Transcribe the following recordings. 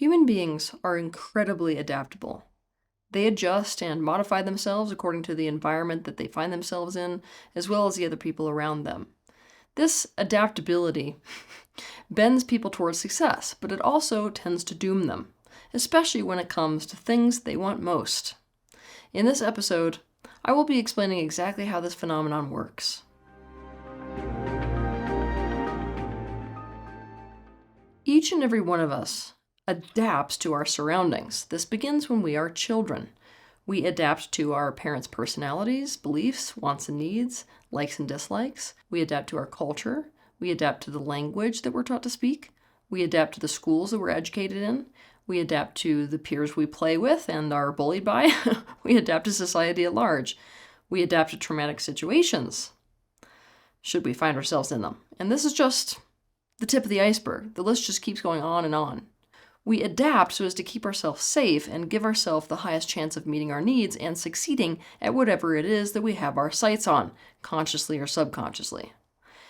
Human beings are incredibly adaptable. They adjust and modify themselves according to the environment that they find themselves in, as well as the other people around them. This adaptability bends people towards success, but it also tends to doom them, especially when it comes to things they want most. In this episode, I will be explaining exactly how this phenomenon works. Each and every one of us adapts to our surroundings. This begins when we are children. We adapt to our parents' personalities, beliefs, wants and needs, likes and dislikes. We adapt to our culture. We adapt to the language that we're taught to speak. We adapt to the schools that we're educated in. We adapt to the peers we play with and are bullied by. We adapt to society at large. We adapt to traumatic situations, should we find ourselves in them. And this is just the tip of the iceberg. The list just keeps going on and on. We adapt so as to keep ourselves safe and give ourselves the highest chance of meeting our needs and succeeding at whatever it is that we have our sights on, consciously or subconsciously.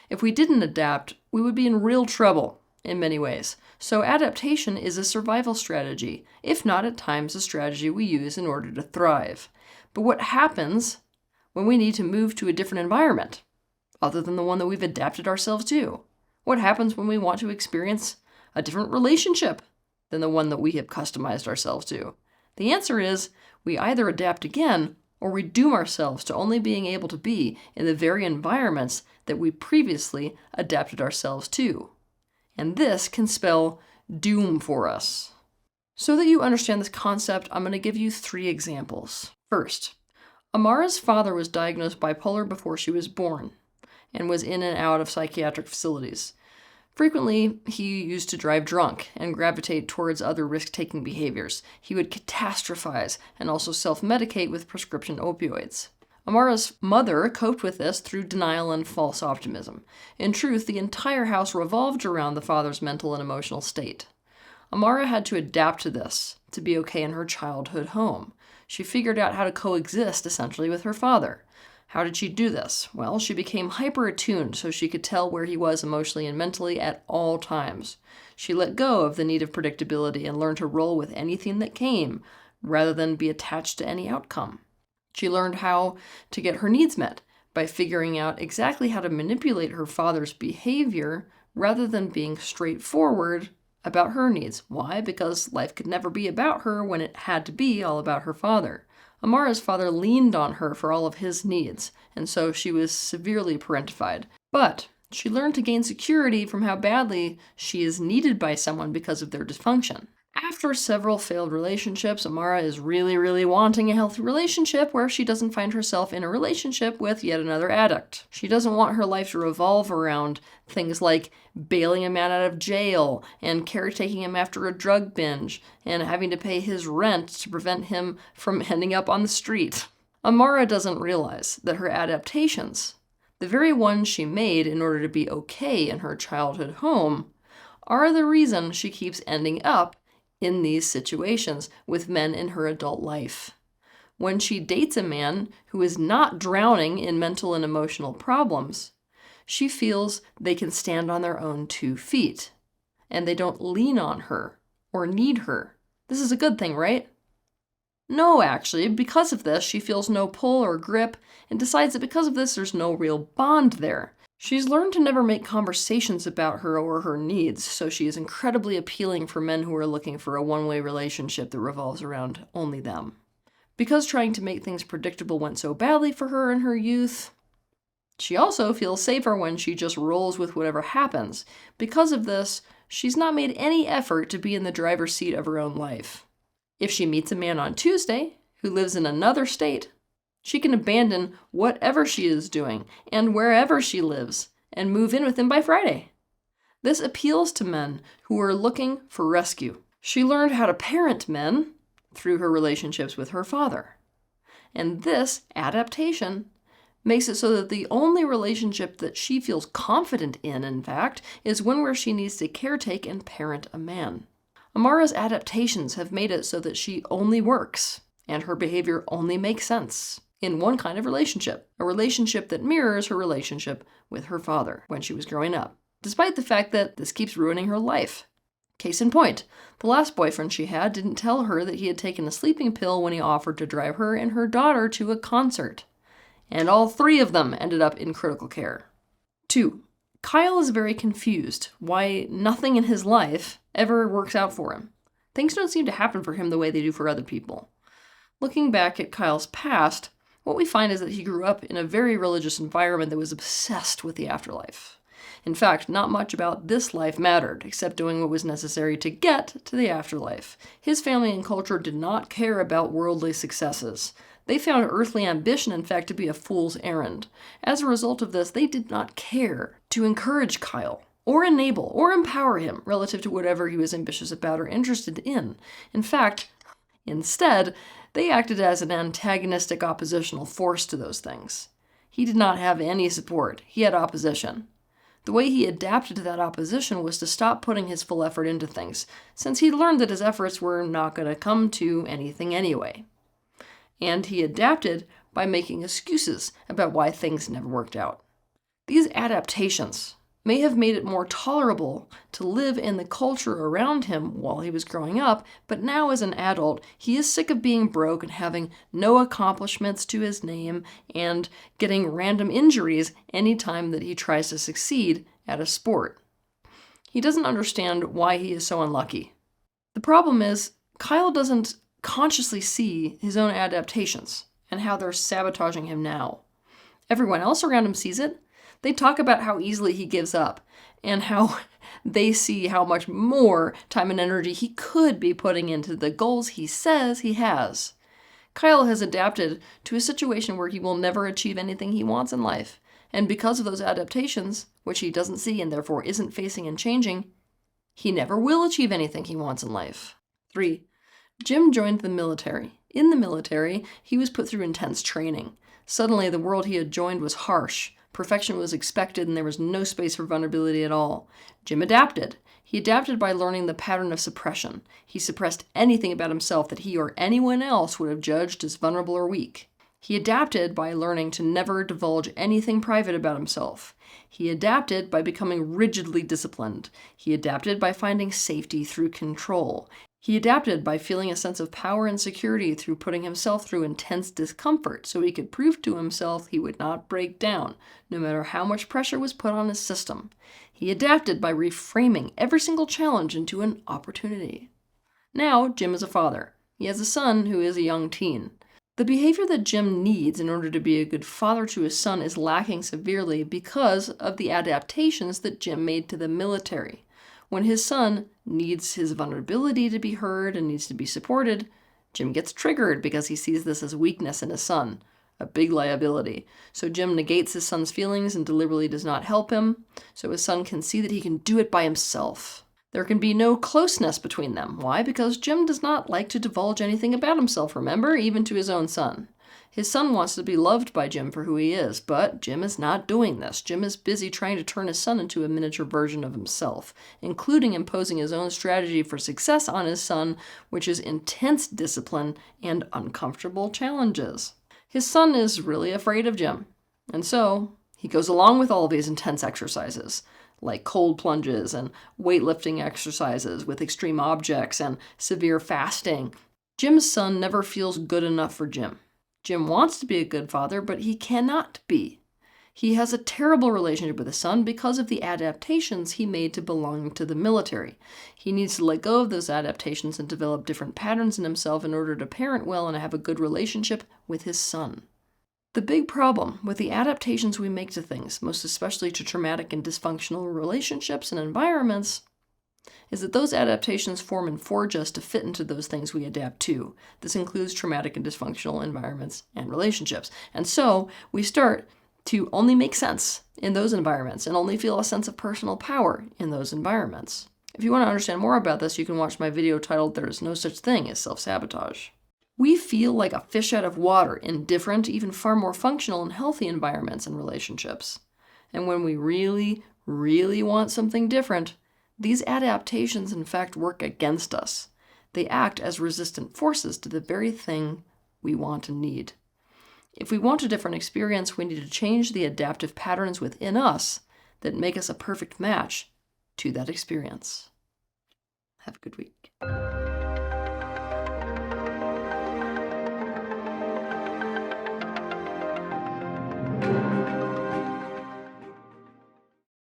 If we didn't adapt, we would be in real trouble in many ways. So adaptation is a survival strategy, if not at times a strategy we use in order to thrive. But what happens when we need to move to a different environment, other than the one that we've adapted ourselves to? What happens when we want to experience a different relationship than the one that we have customized ourselves to? The answer is we either adapt again or we doom ourselves to only being able to be in the very environments that we previously adapted ourselves to. And this can spell doom for us. So that you understand this concept, I'm going to give you 3 examples. First, Amara's father was diagnosed bipolar before she was born and was in and out of psychiatric facilities. Frequently, he used to drive drunk and gravitate towards other risk-taking behaviors. He would catastrophize and also self-medicate with prescription opioids. Amara's mother coped with this through denial and false optimism. In truth, the entire house revolved around the father's mental and emotional state. Amara had to adapt to this to be okay in her childhood home. She figured out how to coexist, essentially, with her father. How did she do this? Well, she became hyper-attuned so she could tell where he was emotionally and mentally at all times. She let go of the need of predictability and learned to roll with anything that came, rather than be attached to any outcome. She learned how to get her needs met by figuring out exactly how to manipulate her father's behavior rather than being straightforward about her needs. Why? Because life could never be about her when it had to be all about her father. Amara's father leaned on her for all of his needs, and so she was severely parentified. But she learned to gain security from how badly she is needed by someone because of their dysfunction. After several failed relationships, Amara is really wanting a healthy relationship where she doesn't find herself in a relationship with yet another addict. She doesn't want her life to revolve around things like bailing a man out of jail and caretaking him after a drug binge and having to pay his rent to prevent him from ending up on the street. Amara doesn't realize that her adaptations, the very ones she made in order to be okay in her childhood home, are the reason she keeps ending up in these situations with men in her adult life. When she dates a man who is not drowning in mental and emotional problems, she feels they can stand on their own 2 feet, and they don't lean on her or need her. This is a good thing, right? No, actually, because of this, she feels no pull or grip and decides that because of this, there's no real bond there. She's learned to never make conversations about her or her needs, so she is incredibly appealing for men who are looking for a one-way relationship that revolves around only them. Because trying to make things predictable went so badly for her in her youth, she also feels safer when she just rolls with whatever happens. Because of this, she's not made any effort to be in the driver's seat of her own life. If she meets a man on Tuesday who lives in another state, she can abandon whatever she is doing and wherever she lives and move in with him by Friday. This appeals to men who are looking for rescue. She learned how to parent men through her relationships with her father. And this adaptation makes it so that the only relationship that she feels confident in fact, is one where she needs to caretake and parent a man. Amara's adaptations have made it so that she only works, and her behavior only makes sense in one kind of relationship, a relationship that mirrors her relationship with her father when she was growing up, despite the fact that this keeps ruining her life. Case in point, the last boyfriend she had didn't tell her that he had taken a sleeping pill when he offered to drive her and her daughter to a concert. And all 3 of them ended up in critical care. 2. Kyle is very confused why nothing in his life ever works out for him. Things don't seem to happen for him the way they do for other people. Looking back at Kyle's past, what we find is that he grew up in a very religious environment that was obsessed with the afterlife. In fact, not much about this life mattered, except doing what was necessary to get to the afterlife. His family and culture did not care about worldly successes. They found earthly ambition, in fact, to be a fool's errand. As a result of this, they did not care to encourage Kyle, or enable, or empower him relative to whatever he was ambitious about or interested in. In fact, instead, they acted as an antagonistic oppositional force to those things. He did not have any support. He had opposition. The way he adapted to that opposition was to stop putting his full effort into things, since he learned that his efforts were not going to come to anything anyway. And he adapted by making excuses about why things never worked out. These adaptations may have made it more tolerable to live in the culture around him while he was growing up, but now as an adult, he is sick of being broke and having no accomplishments to his name and getting random injuries anytime that he tries to succeed at a sport. He doesn't understand why he is so unlucky. The problem is, Kyle doesn't consciously see his own adaptations and how they're sabotaging him now. Everyone else around him sees it. They talk about how easily he gives up and how they see how much more time and energy he could be putting into the goals he says he has. Kyle has adapted to a situation where he will never achieve anything he wants in life. And because of those adaptations, which he doesn't see and therefore isn't facing and changing, he never will achieve anything he wants in life. 3. Jim joined the military. In the military, he was put through intense training. Suddenly, the world he had joined was harsh. Perfection was expected and there was no space for vulnerability at all. Jim adapted. He adapted by learning the pattern of suppression. He suppressed anything about himself that he or anyone else would have judged as vulnerable or weak. He adapted by learning to never divulge anything private about himself. He adapted by becoming rigidly disciplined. He adapted by finding safety through control. He adapted by feeling a sense of power and security through putting himself through intense discomfort so he could prove to himself he would not break down, no matter how much pressure was put on his system. He adapted by reframing every single challenge into an opportunity. Now, Jim is a father. He has a son who is a young teen. The behavior that Jim needs in order to be a good father to his son is lacking severely because of the adaptations that Jim made to the military. When his son needs his vulnerability to be heard and needs to be supported, Jim gets triggered because he sees this as weakness in his son, a big liability. So Jim negates his son's feelings and deliberately does not help him, so his son can see that he can do it by himself. There can be no closeness between them. Why? Because Jim does not like to divulge anything about himself, remember, even to his own son. His son wants to be loved by Jim for who he is, but Jim is not doing this. Jim is busy trying to turn his son into a miniature version of himself, including imposing his own strategy for success on his son, which is intense discipline and uncomfortable challenges. His son is really afraid of Jim, and so he goes along with all of these intense exercises, like cold plunges and weightlifting exercises with extreme objects and severe fasting. Jim's son never feels good enough for Jim. Jim wants to be a good father, but he cannot be. He has a terrible relationship with his son because of the adaptations he made to belonging to the military. He needs to let go of those adaptations and develop different patterns in himself in order to parent well and have a good relationship with his son. The big problem with the adaptations we make to things, most especially to traumatic and dysfunctional relationships and environments, is that those adaptations form and forge us to fit into those things we adapt to. This includes traumatic and dysfunctional environments and relationships. And so we start to only make sense in those environments and only feel a sense of personal power in those environments. If you want to understand more about this, you can watch my video titled "There is no such thing as self-sabotage." We feel like a fish out of water in different, even far more functional and healthy environments and relationships. And when we really, really want something different, these adaptations, in fact, work against us. They act as resistant forces to the very thing we want and need. If we want a different experience, we need to change the adaptive patterns within us that make us a perfect match to that experience. Have a good week.